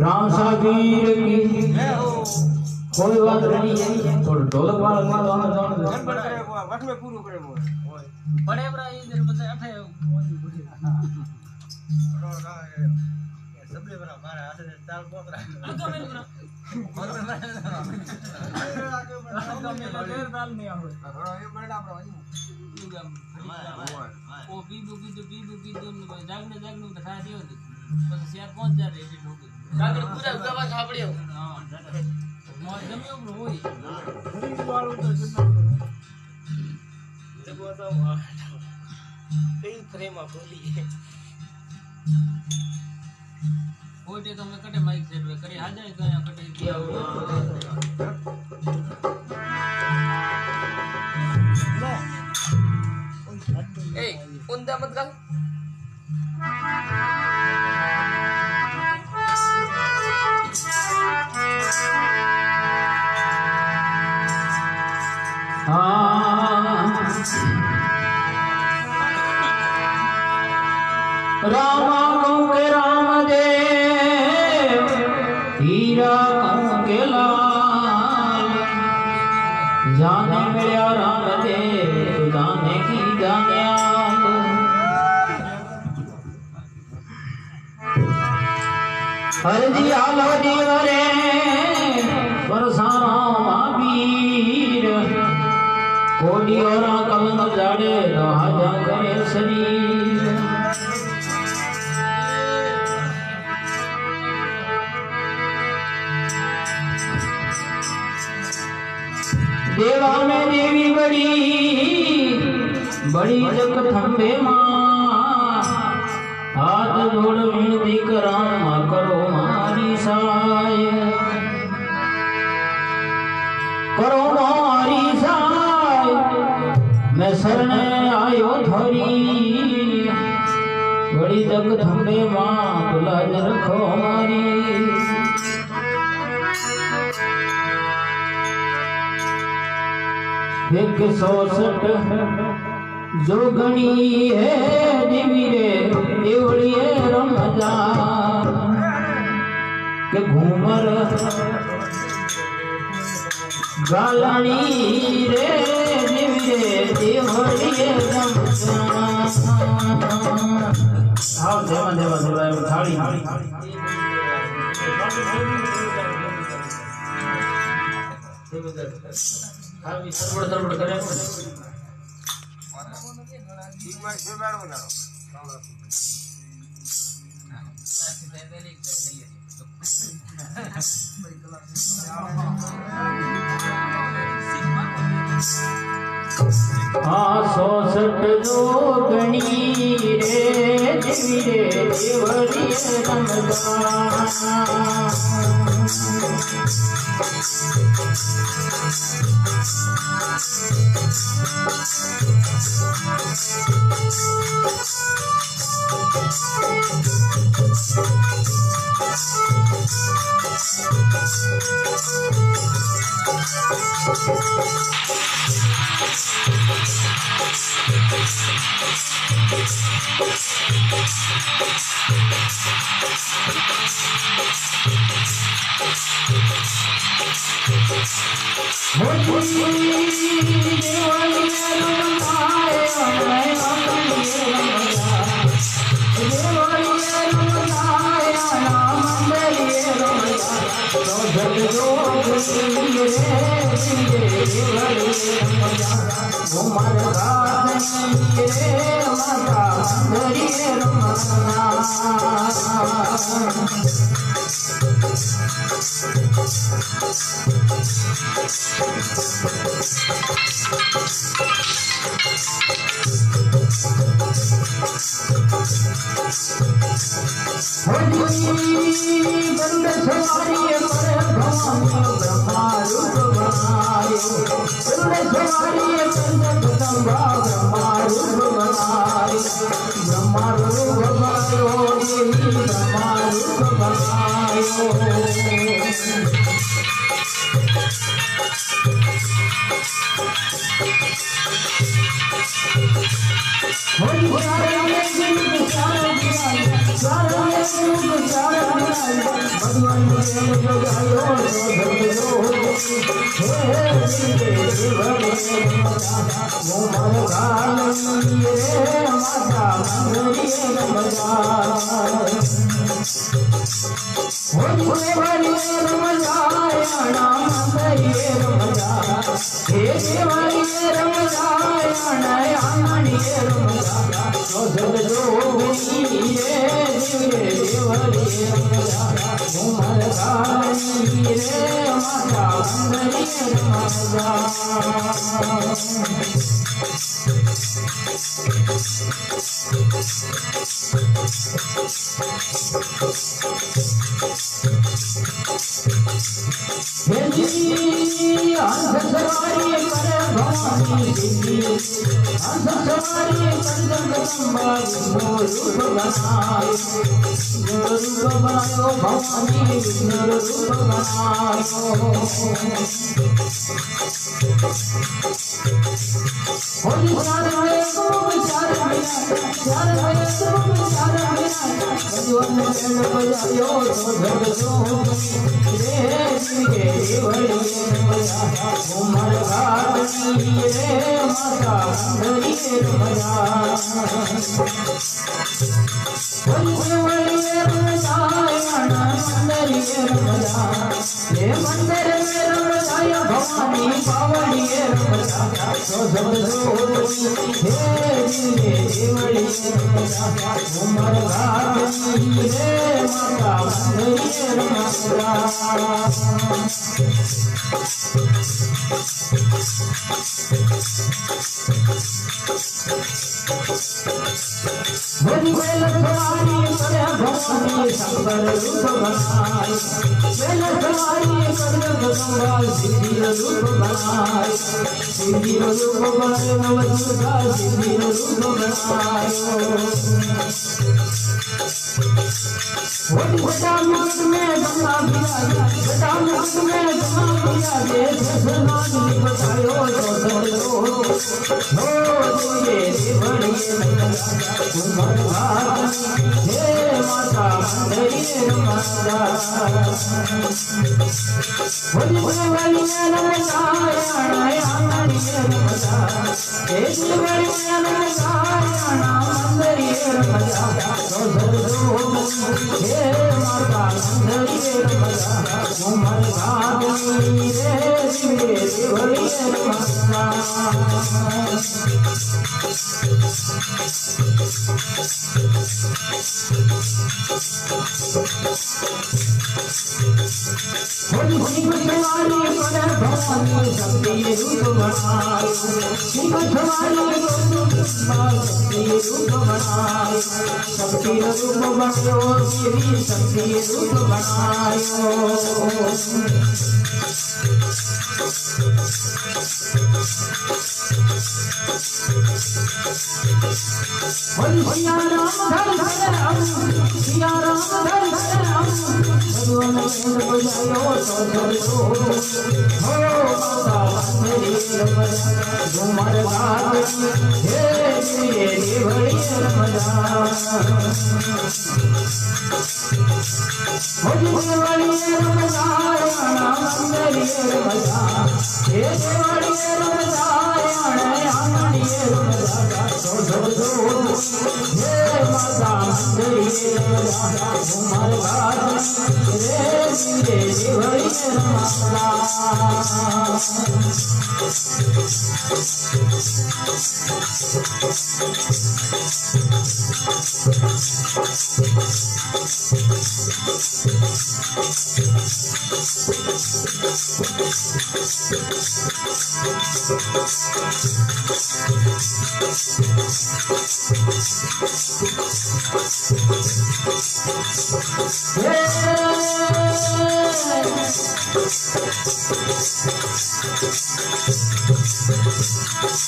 राम साबीर की कोई बात नहीं है तो ढोलक वाला में वट में पूरा करे वो बड़े बड़ा इधर बस अठे सबले बड़ा मारा हाथ से ताल पोत रहा ताल नहीं आवे थोड़ा ये बड़ा आपरो ओ बीबू की जागने दिखा दियो बस यार पहुंच जा रे ठोक जागड़ पूरा दवा खा पड़ियो हां मोर जम्यो ब्रो होई पुलिस वालों तो सुनना जब वो तो कई फ्रेम में बोली ओटे तो मैं कटे माइक सेट करे आ जाए तो यहां कटे दिया ए उंदा मत कर रामा कहूँ के रामदेव हीरा कहूँ के लाल जाने मिला रामदेव जाने की जाने हर जी आलो जीवरे परसाना वीर और कलंक जाड़े राजा करे शरीर देवा में देवी बड़ी जग थम्बे मां हाथ जोड़ विनती करा मां करो मारी साय करो मारी साय मैं शरण आयो थोरी बड़ी जग थम्बे मां तुलाज रखो मारी एक 160 जोगणी है देवी रे देवड़ी रमजा के घूमर गालनी रे देवी रे देवड़ी रमजा आओ देवा देवा देवा थाली हावी सरबड़ करे ठीक में से बैठ बना हाँ 160 जोगणी रे देवी रे देवड़ी मंदिर रमजा ये मंदिर में रमजाय भवानी पावनी रमजा तो सब हे दिले देवड़ी रमजा उमर गानी रे माता मंदिर रमजा भोली बेल सवारी करे भवानी शंकर रूप बनाए बेल सवारी करे भगवान सिद्धि रूप बनाए सिद्धि रूप बनाए नवदुर्गा सिद्धि रूप बनाए बड़ा मुकुट में गंगा विराजे बड़ा मुकुट में गंगा विराजे जसनानी बतायो तो सरो हो ये बड़ी उमर हे माता मंदिर माता बोली वाली नमस्कार आंगनी रमजा हे वाली नमस्कार मंदिर रमजा तो सरो हे माता मंदिर रमजा उमर गानी रे देवड़ी रमजा भोली भवानी करे भवानी शक्ति रूप बनाए भवानी शक्ति रूप बनाए शक्ति रूप बनायो देवी शक्ति रूप बनायो सिया राम धर भगवान बजायो तो हो माता मंदिर घुमर गात हे देवड़ी रमजा भोली वाली रमजा मंदिर रमजा हे देवड़ी रमजा आंगनी रमजा तो हे माता मंदिर रमजा उमर गात रे देवड़ी रमजा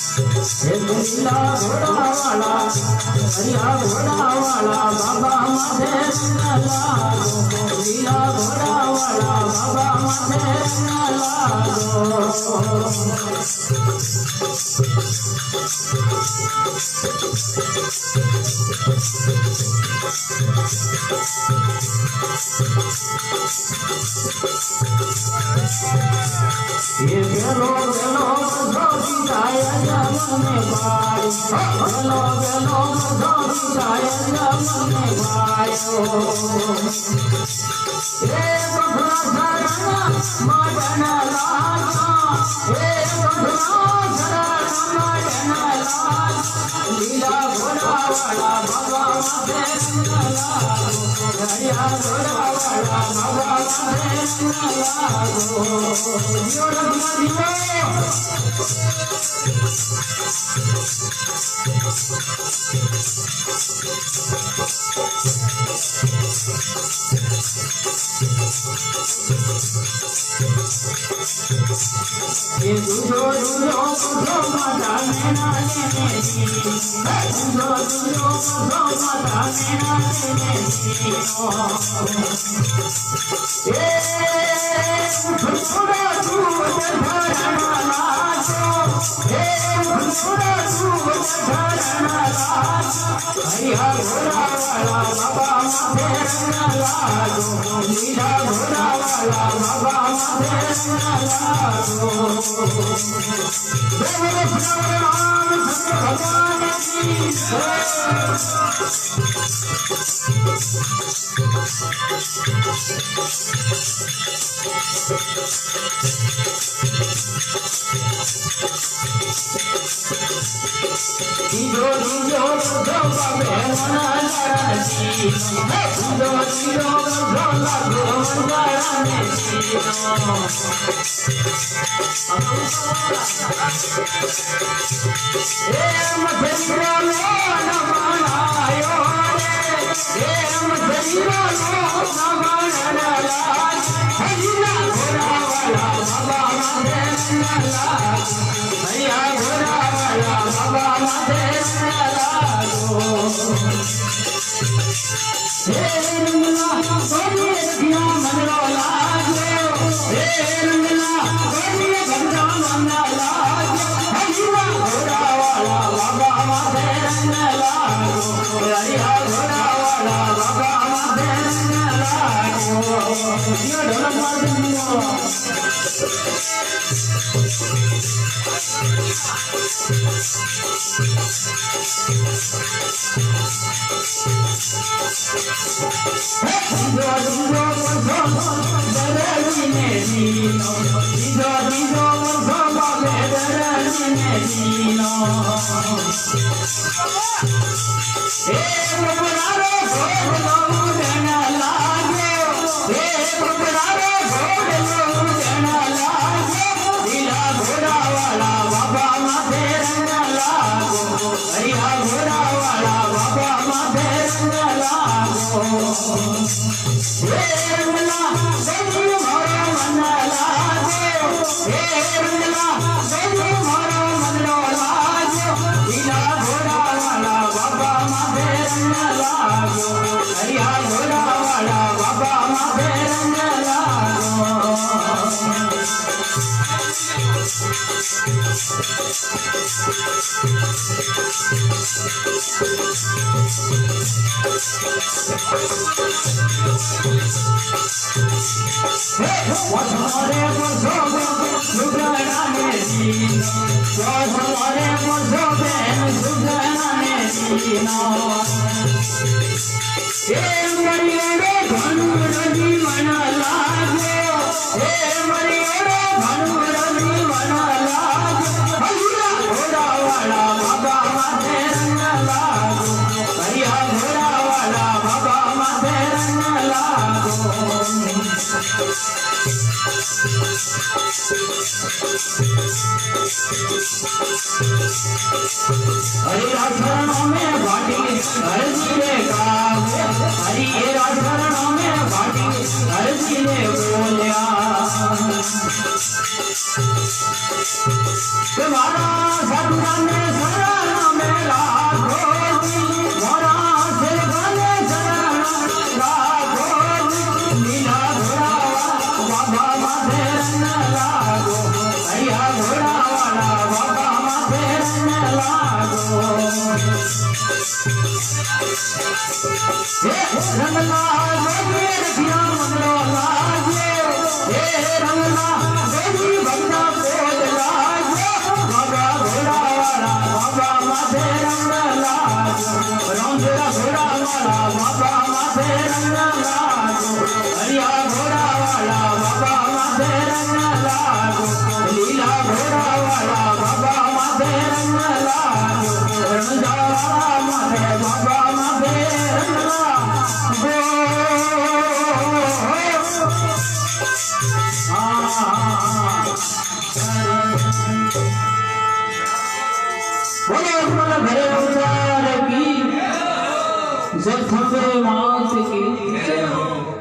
लीला घोड़ा वाला हरिया घोड़ा वाला बाबा माथे लागो लीला घोड़ा वाला बाबा माथे लागो ये बेलो बेलो धोती दाया जमन में भाई बेलो बेलो धोती दाया जमन में भाई ये बंधुआ धरना मदन लागा ये बंधुआ धरना मदन लागा लीला घोड़ा वाला बाबा माथे लागो हरिया घोड़ा वाला बाबा माथे लागो ये दूधो दूधो दूधो माता नैना लेने दी दूधो दूधो दूधो माता नैना लेने दी ये फुलफुला दूध धरना लाजो ये फुलफुला दूध धरना लाजो हरिया घोड़ा वाला बाबा माथे लागो लीला घोड़ा वाला वाला बाबा माथे लागो देवर भगवान की Dido dido doba mena larani Dido dido doba mena larani Madhira no namanayo Madhira no namanala Hariya ghora wala baba madhena Hariya ghora wala baba madhena lago Rangla sone rkhya manro lago Rangla sone ganga manna lago Hariya ghora wala baba madhena lago Hariya ghora wala baba madhena lago Yo dona madhena जब मात की